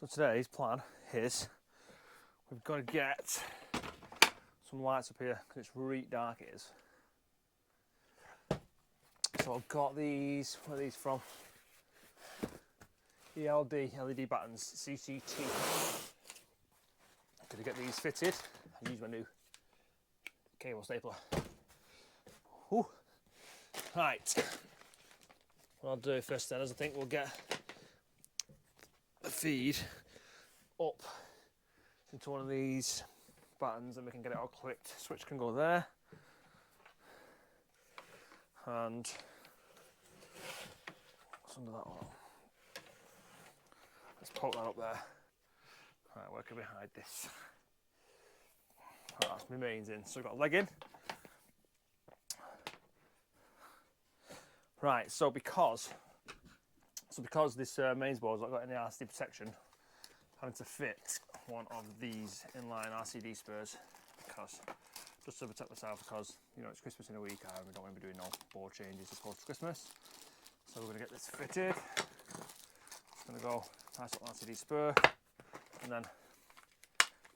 So today's plan is we've got to get some lights up here because it's really dark it is. So I've got these, where are these from? ELD, LED buttons, CCT. I'm going to get these fitted and use my new cable stapler. Whew. Right, what I'll do first then is I think we'll get the feed up into one of these buttons and we can get it all clipped. Switch can go there. And what's under that one? Let's poke that up there. Right, where can we hide this? Right, that's my mains in. So we've got a leg in. Right, so because this mains board's not got any RCD protection, I'm having to fit one of these inline RCD spurs because just to protect myself, because you know it's Christmas in a week and we don't want to be doing no board changes post Christmas. So we're going to get this fitted. It's going to go nice little RCD spur and then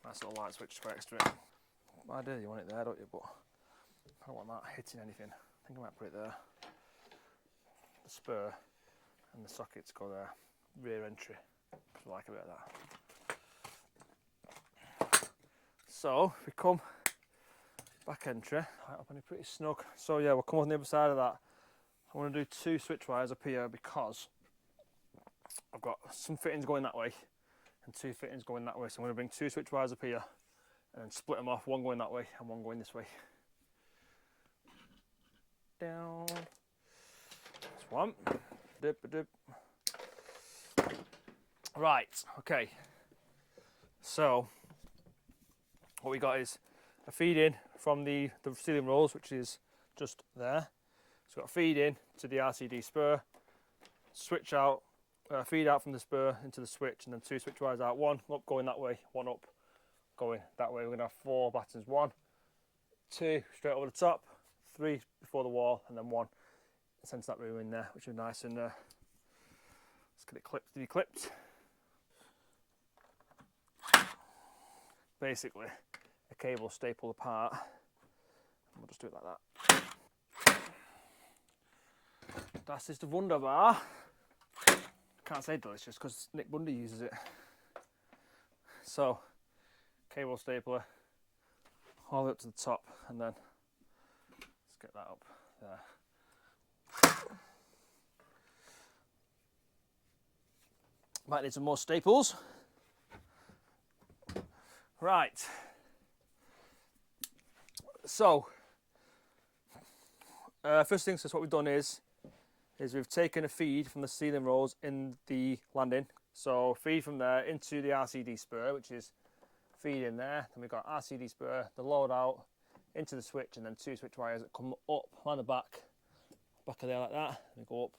nice little light switch right next to it. Idea you want it there, don't you? But I don't want that hitting anything. I think I might put it there. The spur and the sockets go there. Rear entry. I like a bit of that. So we come back entry, right up and pretty snug. So yeah, we'll come on the other side of that. I want to do 2 switch wires up here because I've got some fittings going that way and 2 fittings going that way. So I'm going to bring 2 switch wires up here and then split them off, one going that way and one going this way. Down. That's one. Dip, dip. Right, okay. So what we got is a feed in from the ceiling rolls, which is just there. So we've got a feed in to the RCD spur, switch out, feed out from the spur into the switch, and then 2 switch wires out, one up going that way, one up going that way. We're going to have 4 buttons, 1, 2 straight over the top, 3 before the wall, and then 1 sends that room in there, which is nice. And let's get it clipped to be clipped. Basically a cable stapled apart, and we'll just do it like that. Das ist wunderbar. Can't say delicious because Nick Bundy uses it. So cable stapler all the way up to the top, and then let's get that up there. Might need some more staples. Right. So first thing, so what we've done is we've taken a feed from the ceiling rolls in the landing. So feed from there into the RCD spur, which is feed in there. Then we've got RCD spur, the load out into the switch, and then 2 switch wires that come up on the back of there like that. And go up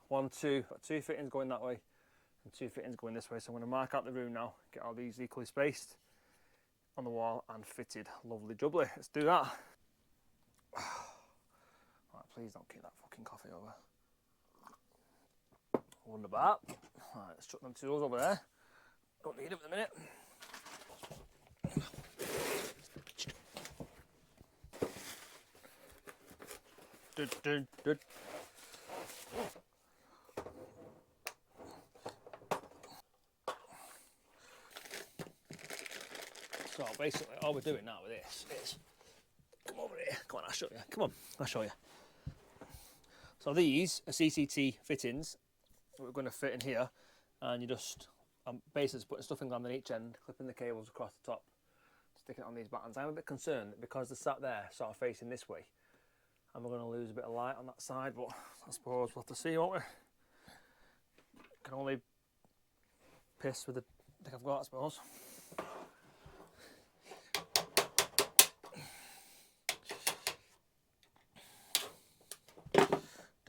1, 2, got 2 fittings going that way and 2 fittings going this way. So I'm going to mark out the room now, get all these equally spaced on the wall and fitted. Lovely jubbly. Let's do that. Right, please don't keep that fucking coffee over. Wunderbar. Right, let's chuck them tools over there. Don't need them at the minute. So basically all we're doing now with this is, come over here, come on, I'll show you, come on, I'll show you. So these are CCT fittings that we're going to fit in here, and you just, basically putting stuff in on each end, clipping the cables across the top, sticking it on these buttons. I'm a bit concerned because they're sat there sort of facing this way, and we're going to lose a bit of light on that side, but I suppose we'll have to see, won't we? Can only piss with the thing I've got, I suppose.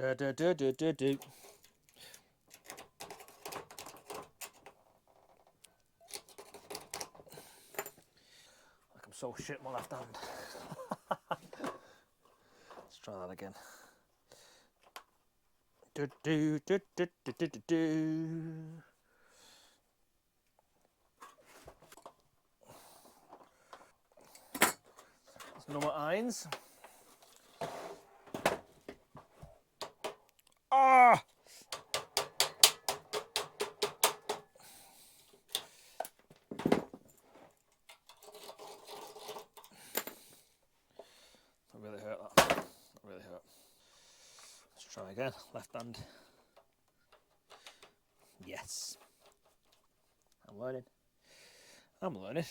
Do do do do do do. Like I'm so shit my left hand. Let's try that again. Do do do do do do do. Number irons. Ah! That really hurt, that. That really hurt. Let's try again. Left hand. Yes. I'm learning. I'm learning.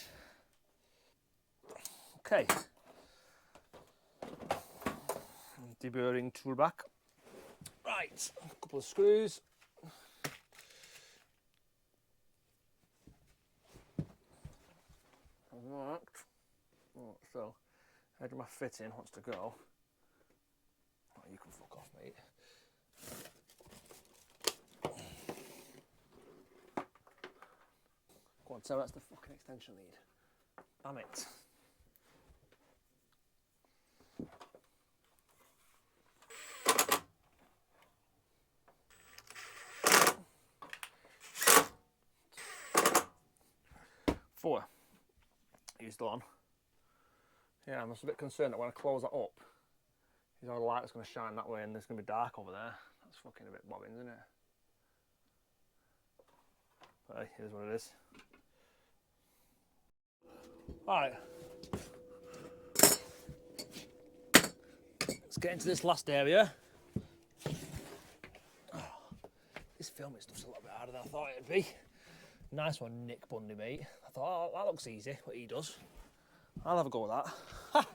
Okay. Deburring tool back. Right, a couple of screws. Marked. Oh, so, edge of my fitting wants to go. Oh, you can fuck off, mate. Go on, tell me that's the fucking extension lead. Damn it. Four. Are you still on? Yeah, I'm just a bit concerned that when I close that up, there's no light that's going to shine that way and there's going to be dark over there. That's fucking a bit bobbing, isn't it? But hey, here's what it is. Right. Let's get into this last area. Oh, this filming stuff's a little bit harder than I thought it'd be. Nice one, Nick Bundy, mate. I thought, oh, that looks easy, what he does. I'll have a go with that. Ha!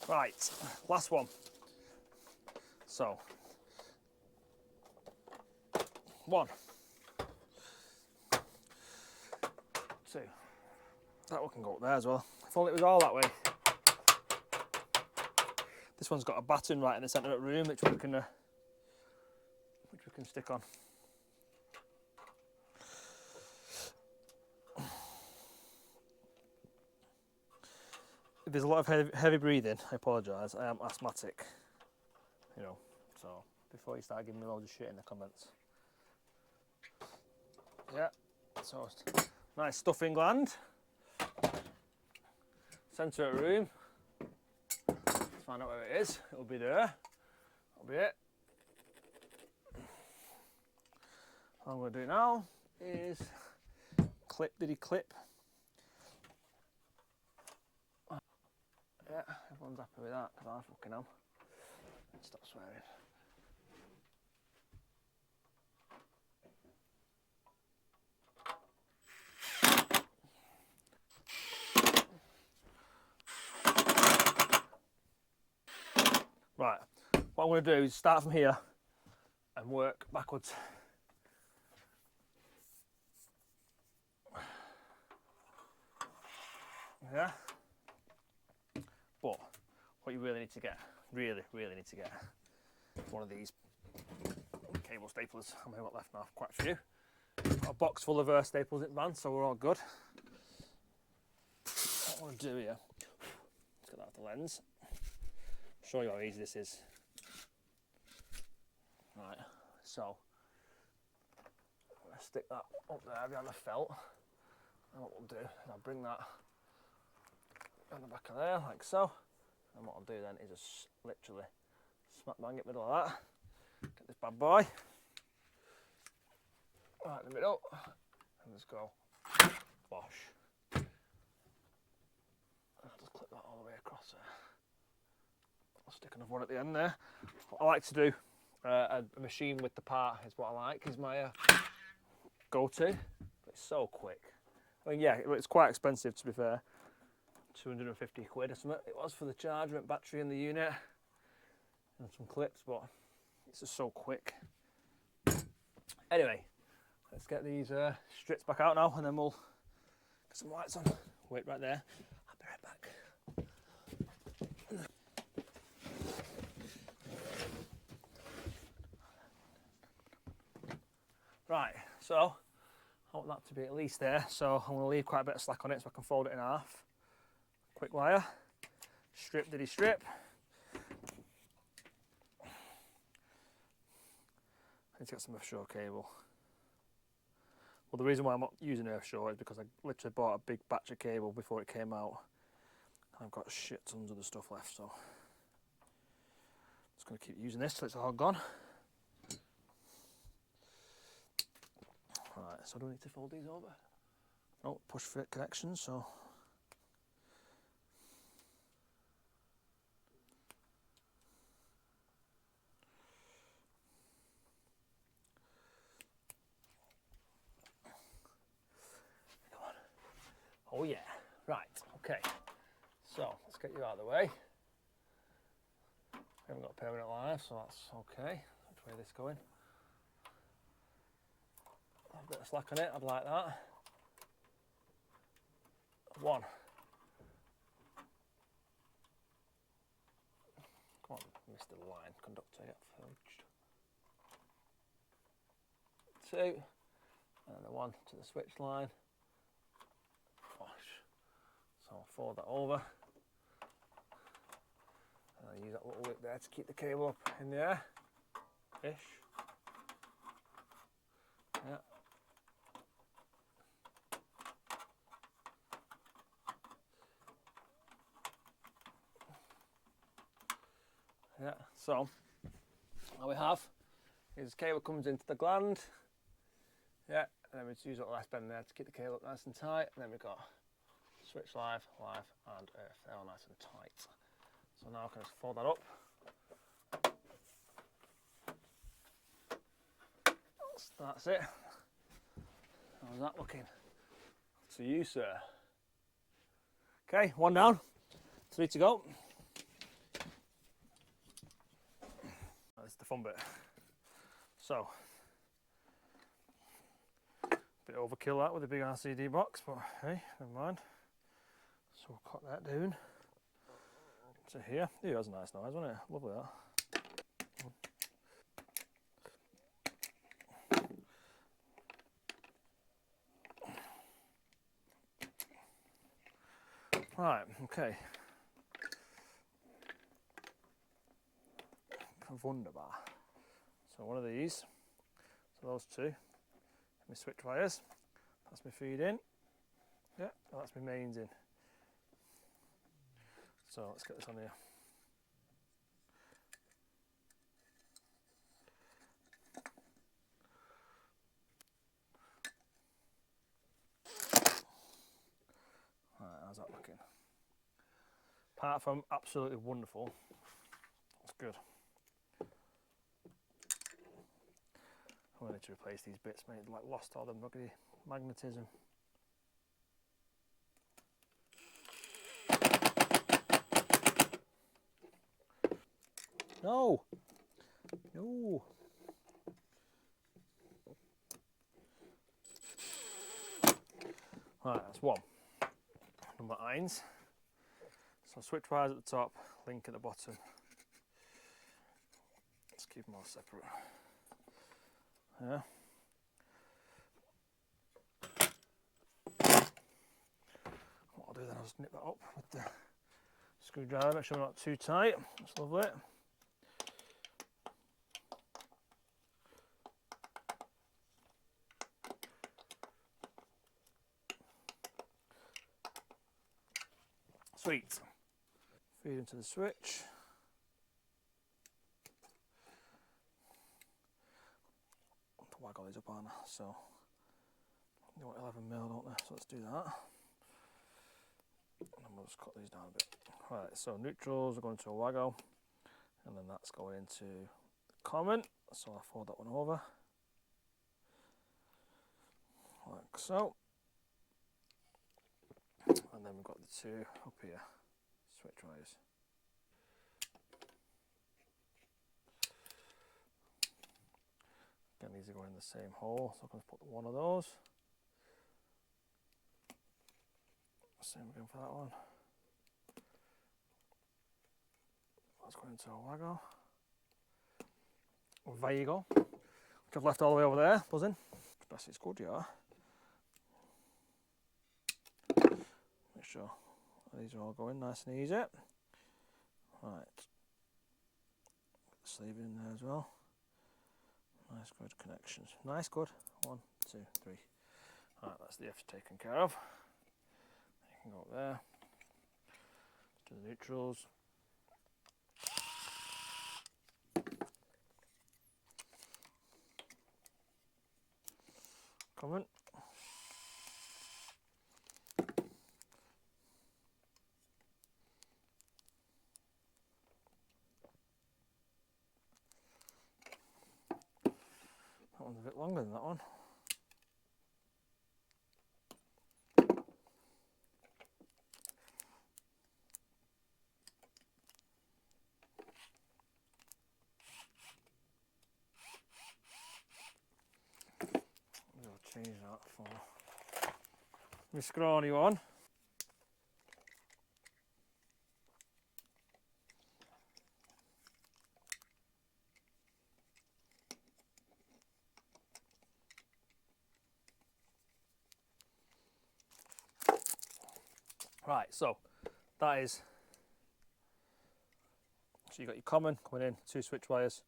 Right, last one. So, 1, 2. That one can go up there as well. If only it was all that way. This one's got a batten right in the centre of the room, which we can stick on. If there's a lot of heavy breathing, I apologise. I am asthmatic, you know. So before you start giving me loads of shit in the comments. Yeah. So nice stuffing gland. Centre of the room. Let's find out where it is. It'll be there. That'll be it. What I'm going to do now is clip, clip. Yeah, everyone's happy with that because I fucking am. Stop swearing. Right, what I'm going to do is start from here and work backwards. Yeah. But what you really need to get, really need to get, one of these cable staplers. I may have got left now, quite a few. Got a box full of staples in van, so we're all good. What I want to do here, let's get that off the lens. Show you how easy this is. Right, so I'm going to stick that up there behind the felt. And what we'll do is I'll bring that on the back of there, like so. And what I'll do then is just literally smack bang in the middle of that. Get this bad boy right in the middle, and just go bosh. And I'll just clip that all the way across there. I'll stick another one at the end there. What I like to do, a machine with the part is what I like, is my go-to. But it's so quick. I mean, yeah, it's quite expensive to be fair. 250 quid or something it was for the charger and battery in the unit and some clips, but it's just so quick. Anyway, let's get these strips back out now and then we'll get some lights on. Wait right there, I'll be right back. Right, so I want that to be at least there, so I'm going to leave quite a bit of slack on it so I can fold it in half. Quick wire, strip diddy strip, I need to get some Earthshore cable. Well, the reason why I'm not using Earthshore is because I literally bought a big batch of cable before it came out. I've got shit tons of the stuff left, so just going to keep using this till it's all gone. Right, so do we need to fold these over? Oh, push fit connections, so. Come on. Oh yeah, right, okay. So, let's get you out of the way. We haven't got a permanent live, so that's okay. Which way is this going? A bit of slack on it, I'd like that. One. Come on, Mr. Line Conductor, yeah, fudged. Two, and the one to the switch line. Gosh. So I'll fold that over. And I'll use that little whip there to keep the cable up in the air. Ish. Yeah. Yeah, so all we have is cable comes into the gland. Yeah, and then we just use a little S-bend there to keep the cable up nice and tight. And then we've got switch live, and earth. They're all nice and tight. So now I can just fold that up. So that's it. How's that looking? To you, sir. Okay, one down, 3 to go. That's the fun bit. So, a bit overkill that with a big RCD box, but hey, never mind. So we'll cut that down to here. Yeah, that's a nice noise, wasn't it? Lovely that. Right, okay. Wunderbar. So one of these, so those two, my switch wires, that's my feed in, yeah, and that's my mains in. So let's get this on here. Right, how's that looking? Apart from absolutely wonderful, that's good. I need to replace these bits, mate. Like lost all the ruggedy magnetism. No! No! Right, that's one. Number 9. So switch wires at the top, link at the bottom. Let's keep them all separate. Yeah. What I'll do then, I'll just nip that up with the screwdriver, make sure we're not too tight. That's lovely. Sweet. Feed into the switch. To waggle these up on, so they want 11mm, don't they? So let's do that. And then we'll just cut these down a bit. Right, so neutrals are going to a waggle, and then that's going into common. So I'll fold that one over, like so. And then we've got the two up here, switch wires. Again, these are going in the same hole, so I'm going to put one of those. Same again for that one. That's going into a waggle. There you go. Which I've left all the way over there, buzzing. That's it's good, yeah. Make sure these are all going nice and easy. Right. Put the sleeve in there as well. Nice Nice, good connections. Nice, good. 1, 2, 3. Alright, that's the F taken care of. You can go up there. Do the neutrals. Comment. That one's a bit longer than that one. I'll change that for my scrawny one. Right, so that is, so you've got your common coming in, 2 switch wires.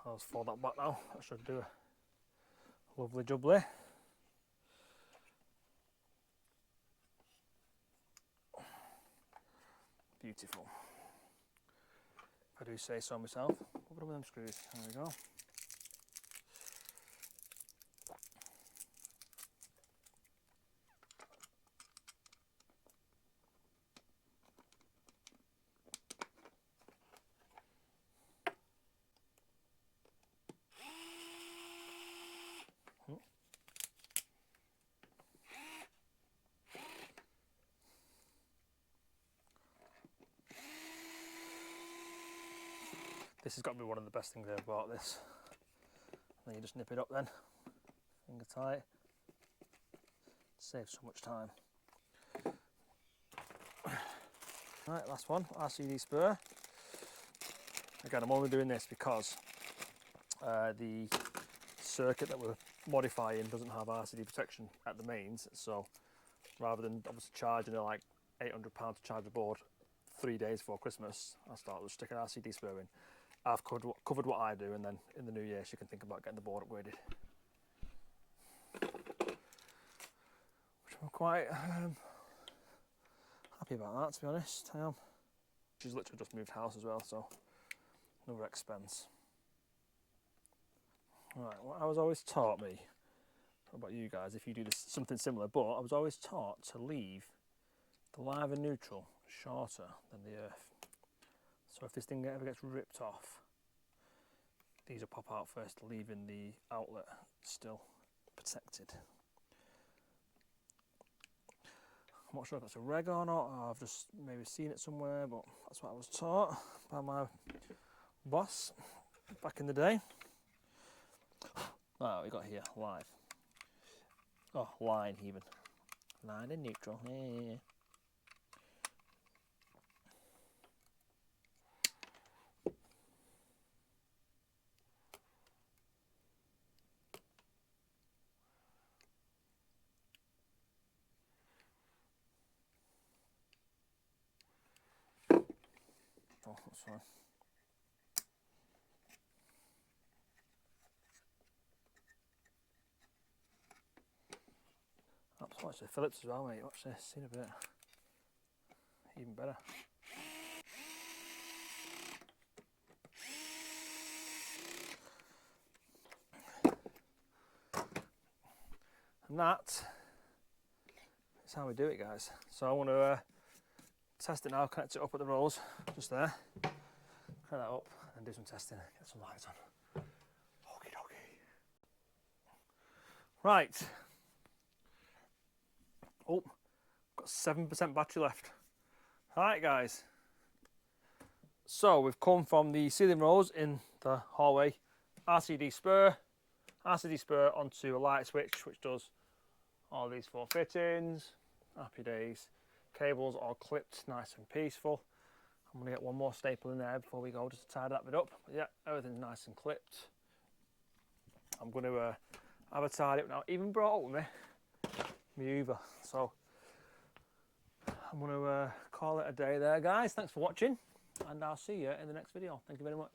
I'll just fold that back now. That should do a lovely jubbly. Beautiful. If I do say so myself. What about them screws? There we go. This has got to be one of the best things I've bought, this. Then you just nip it up then, finger tight. Saves so much time. Right, last one, RCD spur. Again, I'm only doing this because the circuit that we're modifying doesn't have RCD protection at the mains, so rather than obviously charging like £800 to charge a board 3 days before Christmas, I start with sticking an RCD spur in. I've covered what I do, and then in the new year she can think about getting the board upgraded. Which I'm quite happy about that, to be honest. I am. She's literally just moved house as well, so another expense. Right, what I was always taught me, what about you guys, if you do this something similar, but I was always taught to leave the live and neutral shorter than the earth. So if this thing ever gets ripped off, these will pop out first, leaving the outlet still protected. I'm not sure if that's a reg or not, or I've just maybe seen it somewhere, but that's what I was taught by my boss back in the day. Oh, we got here, live. Oh, line even. Line and neutral. Yeah. Oh, that's fine. Watch the Phillips as well, mate. Watch this, see in a bit. Even better. And that is how we do it, guys. So I want to test it now, connect it up at the rolls, just there. Connect that up and do some testing, get some lights on. Okie dokie. Right. Oh, got 7% battery left. Alright guys. So we've come from the ceiling rolls in the hallway. RCD spur onto a light switch which does all these 4 fittings. Happy days. Cables all clipped, nice and peaceful. I'm going to get one more staple in there before we go, just to tidy that bit up. But yeah, everything's nice and clipped. I'm going to have a tidy up now. Even brought up with me my Uber. So I'm going to call it a day there, guys. Thanks for watching, and I'll see you in the next video. Thank you very much.